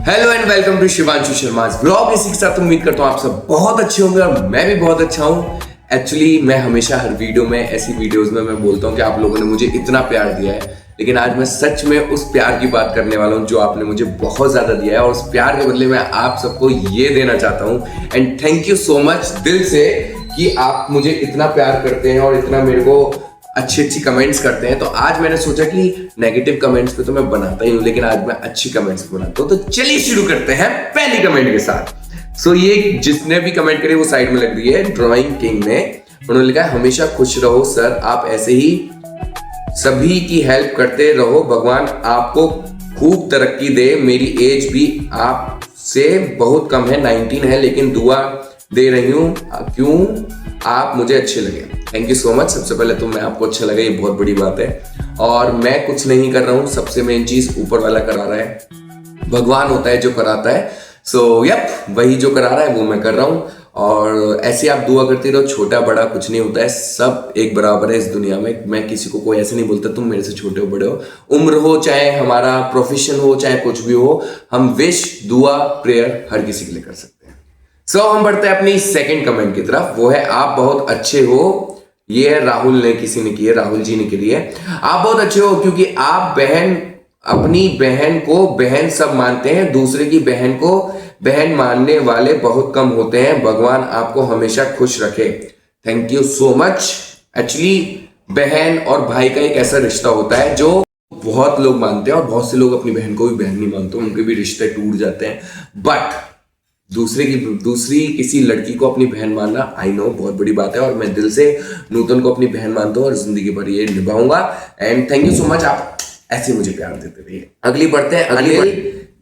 Hello and welcome to Shivanshu Sharma blog. इसी के साथ उम्मीद करता हूँ आप सब बहुत अच्छे होंगे और मैं भी बहुत अच्छा हूँ। एक्चुअली मैं हमेशा हर वीडियो में ऐसी वीडियोस में मैं बोलता हूँ कि आप लोगों ने मुझे इतना प्यार दिया है, लेकिन आज मैं सच में उस प्यार की बात करने वाला हूँ जो आपने मुझे बहुत ज्यादा दिया है और उस प्यार के बदले में आप सबको ये देना चाहता हूँ। And thank you so much दिल से कि आप मुझे इतना प्यार करते हैं और इतना मेरे को अच्छी कमेंट्स करते हैं। तो आज मैंने सोचा कि नेगेटिव कमेंट्स पे तो मैं बनाता ही हूँ, लेकिन आज मैं अच्छी कमेंट्स बनाता हूँ। तो चलिए शुरू करते हैं पहली कमेंट के साथ। सो ये जिसने भी कमेंट करी वो साइड में लग रही है ड्राइंग किंग ने। उन्होंने लिखा है हमेशा खुश रहो सर, आप ऐसे ही सभी की हेल्प करते रहो, भगवान आपको खूब तरक्की दे। मेरी एज भी आपसे बहुत कम है, 19 है, लेकिन दुआ दे रही हूँ क्यों आप मुझे अच्छे लगे। Thank you so much. सबसे पहले तो मैं आपको अच्छा लगा, ये बहुत बड़ी बात है और मैं कुछ नहीं कर रहा हूँ। सबसे मेन चीज ऊपर वाला करा रहा है, भगवान होता है जो कराता है। सो वही जो करा रहा है वो मैं कर रहा हूँ। और ऐसे आप दुआ करते रहो, छोटा बड़ा कुछ नहीं होता है, सब एक बराबर है इस दुनिया में। मैं किसी को कोई ऐसे नहीं बोलता तुम मेरे से छोटे हो बड़े हो, उम्र हो चाहे हमारा प्रोफेशन हो चाहे कुछ भी हो, हम विश दुआ प्रेयर हर किसी के लिए कर सकते हैं। सो हम बढ़ते हैं अपनी सेकंड कमेंट की तरफ। वो है आप बहुत अच्छे हो। ये है राहुल ने, किसी ने की है, राहुल जी ने की है। आप बहुत अच्छे हो क्योंकि आप अपनी बहन को बहन सब मानते हैं, दूसरे की बहन को बहन मानने वाले बहुत कम होते हैं। भगवान आपको हमेशा खुश रखे। Thank you so much. Actually बहन और भाई का एक ऐसा रिश्ता होता है जो बहुत लोग मानते हैं और बहुत से लोग अपनी बहन को भी बहन नहीं मानते, उनके भी रिश्ते टूट जाते हैं। बट दूसरी किसी लड़की को अपनी बहन मानना, आई नो बहुत बड़ी बात है और मैं दिल से नूतन को अपनी बहन मानता हूँ और जिंदगी भर ये निभाऊंगा। And thank you so much, आप ऐसे मुझे प्यार देते रहिए। अगली बढ़ते हैं, अगली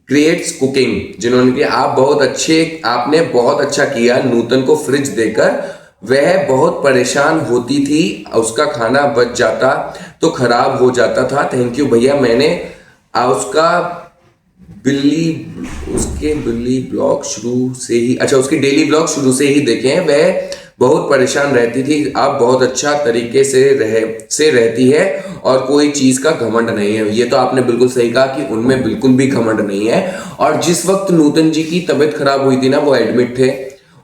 क्रिएट्स कुकिंग जिन्होंने कि आप बहुत अच्छे, आपने बहुत अच्छा किया नूतन को फ्रिज देकर। वह बहुत परेशान होती थी, उसका खाना बच जाता तो खराब हो जाता था। थैंक यू भैया, मैंने उसके डेली ब्लॉग शुरू से ही देखे हैं। वह बहुत परेशान रहती थी, अब बहुत अच्छा तरीके से रहती है और कोई चीज का घमंड नहीं है। ये तो आपने बिल्कुल सही कहा कि उनमें बिल्कुल भी घमंड नहीं है। और जिस वक्त नूतन जी की तबीयत खराब हुई थी ना, वो एडमिट थे,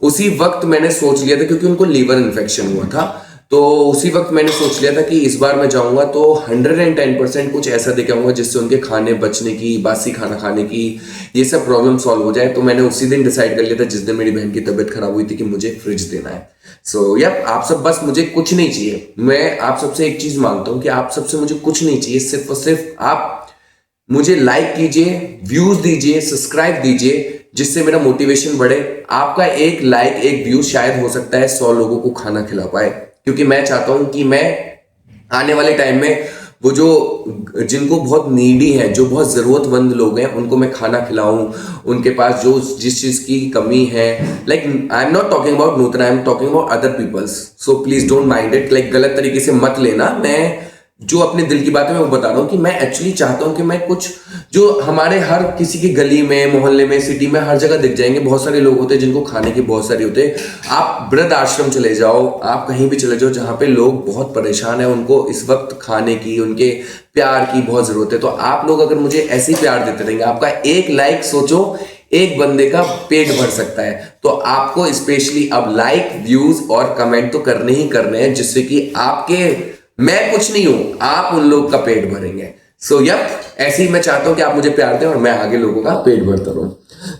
उसी वक्त मैंने सोच लिया था, क्योंकि उनको लीवर इन्फेक्शन हुआ था, तो उसी वक्त मैंने सोच लिया था कि इस बार मैं जाऊंगा तो 110% कुछ ऐसा देके आऊंगा जिससे उनके खाने बचने की, बासी खाना खाने की, ये सब प्रॉब्लम सॉल्व हो जाए। तो मैंने उसी दिन डिसाइड कर लिया था जिस दिन मेरी बहन की तबीयत खराब हुई थी कि मुझे फ्रिज देना है। सो आप सब बस मुझे कुछ नहीं चाहिए, मैं आप सबसे एक चीज मांगता हूं कि आप सबसे मुझे कुछ नहीं चाहिए, सिर्फ और सिर्फ आप मुझे लाइक कीजिए, व्यूज दीजिए, सब्सक्राइब दीजिए, जिससे मेरा मोटिवेशन बढ़े। आपका एक लाइक एक व्यू शायद हो सकता है 100 लोगों को खाना खिला पाए, क्योंकि मैं चाहता हूं कि मैं आने वाले टाइम में वो जो जिनको बहुत नीडी है, जो बहुत जरूरतमंद लोग हैं, उनको मैं खाना खिलाऊं, उनके पास जो जिस चीज की कमी है। Like I am not talking about Nutan, I am talking about other peoples. So please don't mind it, like गलत तरीके से मत लेना। मैं जो अपने दिल की बात है मैं वो बता रहा हूँ कि मैं एक्चुअली चाहता हूँ कि मैं कुछ जो हमारे हर किसी की गली में, मोहल्ले में, सिटी में हर जगह दिख जाएंगे, बहुत सारे लोग होते हैं जिनको खाने की बहुत सारी होते हैं। आप वृद्ध आश्रम चले जाओ, आप कहीं भी चले जाओ जहाँ पे लोग बहुत परेशान है, उनको इस वक्त खाने की, उनके प्यार की बहुत जरूरत है। तो आप लोग अगर मुझे ऐसे ही प्यार देते रहेंगे, आपका एक लाइक सोचो एक बंदे का पेट भर सकता है। तो आपको स्पेशली अब लाइक, व्यूज और कमेंट तो करने ही करने हैं, जिससे कि आपके, मैं कुछ नहीं हूं, आप उन लोग का पेट भरेंगे। सो ऐसे ही मैं चाहता हूं कि आप मुझे प्यार दें और मैं आगे लोगों का पेट भरता रहूं।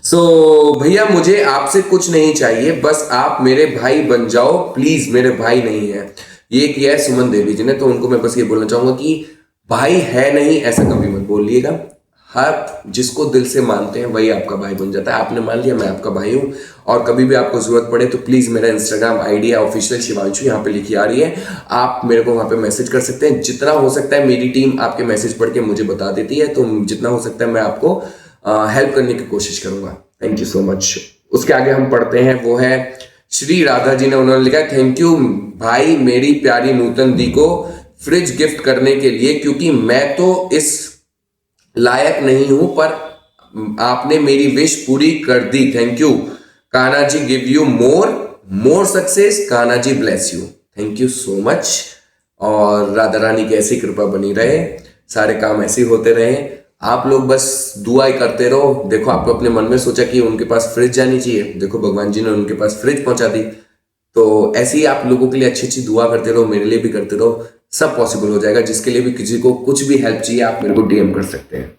सो भैया मुझे आपसे कुछ नहीं चाहिए, बस आप मेरे भाई बन जाओ प्लीज। मेरे भाई नहीं है, ये किया है सुमन देवी जी ने। तो उनको मैं बस ये बोलना चाहूंगा कि भाई है नहीं ऐसा कभी मत बोलिएगा। हर जिसको दिल से मानते हैं वही आपका भाई बन जाता है। आपने मान लिया मैं आपका भाई हूं, और कभी भी आपको जरूरत पड़े तो प्लीज मेरा इंस्टाग्राम आईडी है ऑफिशियल शिवांशु, यहाँ पे लिखी आ रही है, आप मेरे को वहां पे मैसेज कर सकते हैं। जितना हो सकता है मेरी टीम आपके मैसेज पढ़ के मुझे बता देती है, तो जितना हो सकता है मैं आपको हेल्प करने की कोशिश करूंगा। Thank you so much. उसके आगे हम पढ़ते हैं, वो है श्री राधा जी ने। उन्होंने लिखा थैंक यू भाई मेरी प्यारी नूतन दी को फ्रिज गिफ्ट करने के लिए, क्योंकि मैं तो इस लायक नहीं हूं, पर आपने मेरी विश पूरी कर दी। Thank you Kanha ji, give you more success. Kanha ji bless you. Thank you so much. और राधा रानी की ऐसी कृपा बनी रहे, सारे काम ऐसे होते रहे आप लोग बस दुआ ही करते रहो। देखो, आपको अपने मन में सोचा कि उनके पास फ्रिज जानी चाहिए, देखो भगवान जी ने उनके पास फ्रिज पहुंचा दी। तो ऐसे ही आप लोगों के लिए अच्छी अच्छी दुआ करते रहो, मेरे लिए भी करते रहो, सब पॉसिबल हो जाएगा। जिसके लिए भी किसी को कुछ भी हेल्प चाहिए आप मेरे को डीएम कर सकते हैं।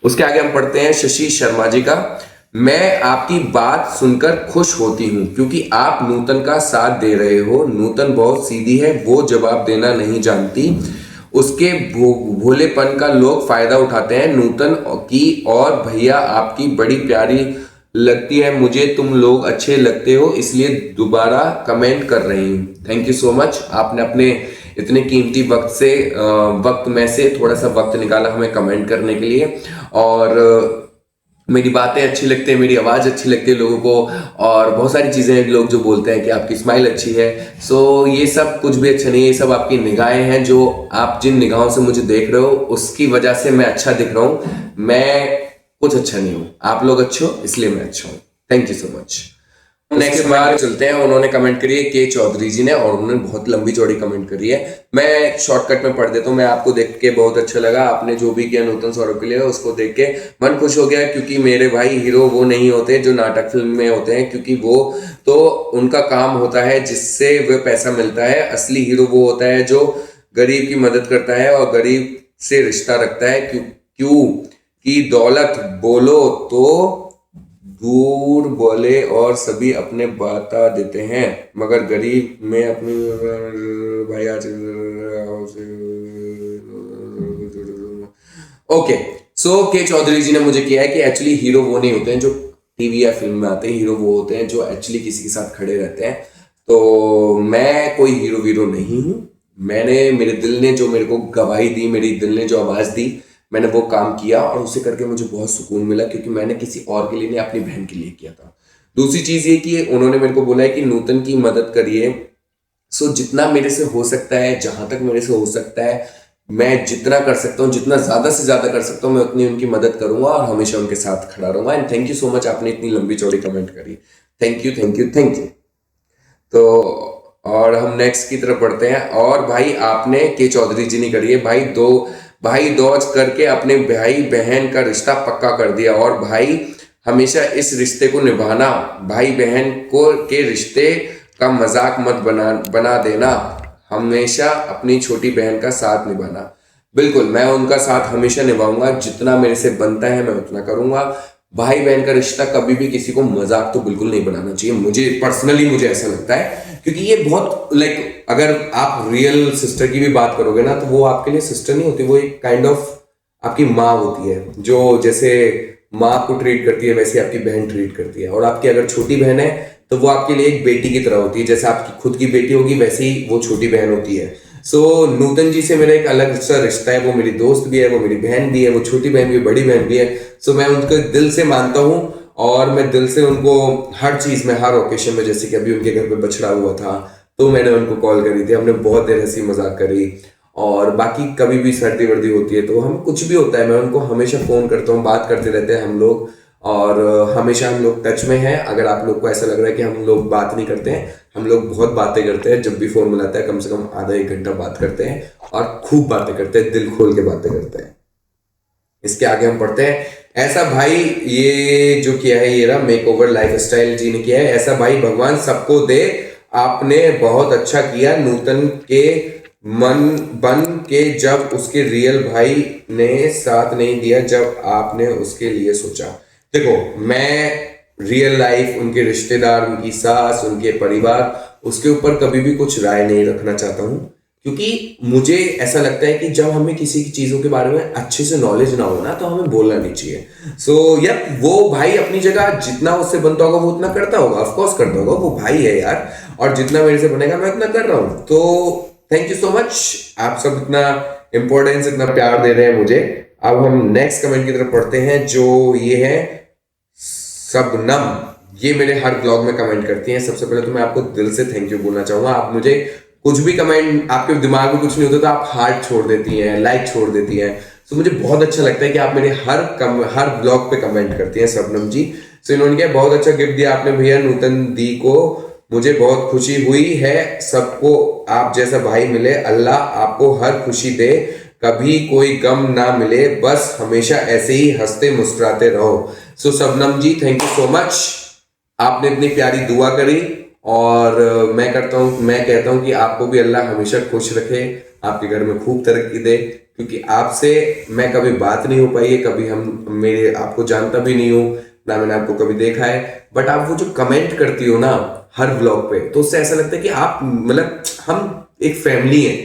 उसके आगे हम पढ़ते हैं शशि शर्मा जी का। मैं आपकी बात सुनकर खुश होती हूँ क्योंकि आप नूतन का साथ दे रहे हो। नूतन बहुत सीधी है, वो जवाब देना नहीं जानती, उसके भोलेपन का लोग फायदा उठाते हैं। नूतन की और भैया आपकी बड़ी प्यारी लगती है मुझे, तुम लोग अच्छे लगते हो इसलिए दोबारा कमेंट कर रही हूँ। थैंक यू सो मच, आपने अपने इतने कीमती वक्त में से थोड़ा सा वक्त निकाला हमें कमेंट करने के लिए। और मेरी बातें अच्छी लगती है, मेरी आवाज़ अच्छी लगती है लोगों को, और बहुत सारी चीज़ें लोग जो बोलते हैं कि आपकी स्माइल अच्छी है। सो ये सब कुछ भी अच्छा नहीं है, ये सब आपकी निगाहें हैं। जो आप जिन निगाहों से मुझे देख रहे हो उसकी वजह से मैं अच्छा दिख रहा हूँ, मैं कुछ अच्छा नहीं हूँ। आप लोग अच्छे हो इसलिए मैं अच्छा हूँ। Thank you so much. Next बार चलते हैं। उन्होंने कमेंट करी है के चौधरी जी ने, और उन्होंने बहुत लंबी चौड़ी कमेंट करी है। मैं शॉर्टकट में पढ़ देता हूँ। मैं आपको देख के बहुत अच्छा लगा, आपने जो भी किया नूतन सौरभ के लिए उसको देख के मन खुश हो गया, क्योंकि मेरे भाई हीरो वो नहीं होते जो नाटक फिल्म में होते हैं, क्योंकि वो तो उनका काम होता है जिससे वह पैसा मिलता है। असली हीरो वो होता है जो गरीब की मदद करता है और गरीब से रिश्ता रखता है। क्यों कि दौलत बोलो तो दूर बोले और सभी अपने बता देते हैं, मगर गरीब में अपनी भाई आज। ओके, सो के चौधरी जी ने मुझे किया है कि एक्चुअली हीरो वो नहीं होते हैं जो टीवी या फिल्म में आते हैं, हीरो वो होते हैं जो एक्चुअली किसी के साथ खड़े रहते हैं। तो मैं कोई हीरो वीरो नहीं हूँ। मैंने, मेरे दिल ने जो मेरे को गवाही दी, मेरी दिल ने जो आवाज़ दी, मैंने वो काम किया और उसे करके मुझे बहुत सुकून मिला, क्योंकि मैंने किसी और के लिए नहीं, अपनी बहन के लिए किया था। दूसरी चीज़ ये कि उन्होंने मेरे को बोला है कि नूतन की मदद करिए। सो जितना मेरे से हो सकता है, जहां तक मेरे से हो सकता है, मैं जितना कर सकता हूँ, जितना ज़्यादा से ज़्यादा कर सकता हूँ, मैं उतनी उनकी मदद करूंगा और हमेशा उनके साथ खड़ा रहूंगा। And thank you so much, आपने इतनी लंबी चौड़ी कमेंट करी। Thank you thank you thank you. तो और हम नेक्स्ट की तरफ बढ़ते हैं। और भाई आपने, के चौधरी जी ने करी है, भाई दौज करके अपने भाई बहन का रिश्ता पक्का कर दिया, और भाई हमेशा इस रिश्ते को निभाना। भाई बहन को के रिश्ते का मजाक मत बना देना, हमेशा अपनी छोटी बहन का साथ निभाना। बिल्कुल, मैं उनका साथ हमेशा निभाऊंगा, जितना मेरे से बनता है मैं उतना करूंगा। भाई बहन का रिश्ता कभी भी किसी को मजाक तो बिल्कुल नहीं बनाना चाहिए, मुझे पर्सनली मुझे ऐसा लगता है, क्योंकि ये बहुत लाइक, अगर आप रियल सिस्टर की भी बात करोगे ना, तो वो आपके लिए सिस्टर नहीं होती, वो एक काइंड ऑफ आपकी माँ होती है, जो जैसे माँ को ट्रीट करती है वैसे आपकी बहन ट्रीट करती है। और आपकी अगर छोटी बहन है तो वो आपके लिए एक बेटी की तरह होती है, जैसे आपकी खुद की बेटी होगी वैसे ही वो छोटी बहन होती है। सो नूतन जी से मेरा एक अलग सा रिश्ता है, वो मेरी दोस्त भी है, वो मेरी बहन भी है, वो छोटी बहन भी, बड़ी बहन भी है। सो मैं उनको दिल से मानता हूँ, और मैं दिल से उनको हर चीज में, हर ओकेशन में, जैसे कि अभी उनके घर पे बछड़ा हुआ था तो मैंने उनको कॉल करी थी, हमने बहुत देर हंसी मजाक करी। और बाकी कभी भी सर्दी वर्दी होती है तो हम, कुछ भी होता है, मैं उनको हमेशा फोन करता हूँ, बात करते रहते हैं हम लोग, और हमेशा हम लोग टच में हैं। अगर आप लोग को ऐसा लग रहा है कि हम लोग बात नहीं करते हैं, हम लोग बहुत बातें करते हैं। जब भी फोन मिलाता है कम से कम आधा एक घंटा बात करते हैं, और खूब बातें करते हैं, दिल खोल के बातें करते हैं। इसके आगे हम पढ़ते हैं, ऐसा भाई, ये जो किया है ये रहा मेक ओवर लाइफ स्टाइल जी ने किया है। ऐसा भाई भगवान सबको दे, आपने बहुत अच्छा किया नूतन के मन बन के, जब उसके रियल भाई ने साथ नहीं दिया, जब आपने उसके लिए सोचा। देखो, मैं रियल लाइफ, उनके रिश्तेदार, उनकी सास, उनके परिवार, उसके ऊपर कभी भी कुछ राय नहीं रखना चाहता हूँ, क्योंकि मुझे ऐसा लगता है कि जब हमें किसी की चीजों के बारे में अच्छे से नॉलेज ना हो ना, तो हमें बोलना नहीं चाहिए। सो यार, वो भाई अपनी जगह जितना उससे बनता होगा वो उतना करता होगा, ऑफकोर्स करता होगा, वो भाई है यार, और जितना मेरे से बनेगा मैं उतना कर रहा हूँ। तो थैंक यू सो मच, आप सब इतना इंपॉर्टेंस, इतना प्यार दे रहे हैं मुझे। अब हम नेक्स्ट कमेंट की तरफ पढ़ते हैं, जो ये है सबनम। ये मेरे हर ब्लॉग में कमेंट करती हैं। सबसे पहले तो मैं आपको दिल से थैंक यू बोलना चाहूंगा। आप मुझे कुछ भी कमेंट, आपके दिमाग में कुछ नहीं होता तो आप हार्ट छोड़ देती हैं, लाइक छोड़ देती हैं। सो मुझे बहुत अच्छा लगता है कि आप मेरे हर ब्लॉग पे कमेंट करती हैं सबनम जी। सो इन्होंने क्या बहुत अच्छा गिफ्ट दिया आपने भैया नूतन दी को, मुझे बहुत खुशी हुई है। सबको आप जैसा भाई मिले, अल्लाह आपको हर खुशी दे। कभी कोई गम ना मिले, बस हमेशा ऐसे ही हंसते मुस्कुराते रहो। सो शबनम जी, थैंक यू सो मच, आपने इतनी प्यारी दुआ करी। और मैं कहता हूँ कि आपको भी अल्लाह हमेशा खुश रखे, आपके घर में खूब तरक्की दे, क्योंकि आपसे मैं कभी बात नहीं हो पाई है, कभी मेरे आपको जानता भी नहीं हूँ, ना मैंने आपको कभी देखा है, बट आप वो जो कमेंट करती हो ना हर व्लॉग पे, तो उससे ऐसा लगता है कि आप मतलब हम एक फैमिली है।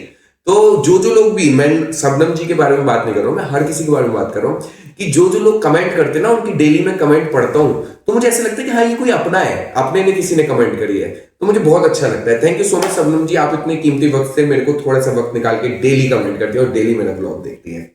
तो जो जो लोग भी, मैं शबनम जी के बारे में बात नहीं कर रहा हूँ, मैं हर किसी के बारे में बात कर रहा हूँ कि जो जो लोग कमेंट करते हैं ना, उनकी डेली में कमेंट पढ़ता हूँ, तो मुझे ऐसा लगता है कि हाँ ये कोई अपना है, अपने ने किसी ने कमेंट करी है, तो मुझे बहुत अच्छा लगता है। Thank you so much Shabnam ji, आप इतने कीमती वक्त से मेरे को थोड़ा सा वक्त निकाल के डेली कमेंट करती है और डेली मेरा ब्लॉग देखती है।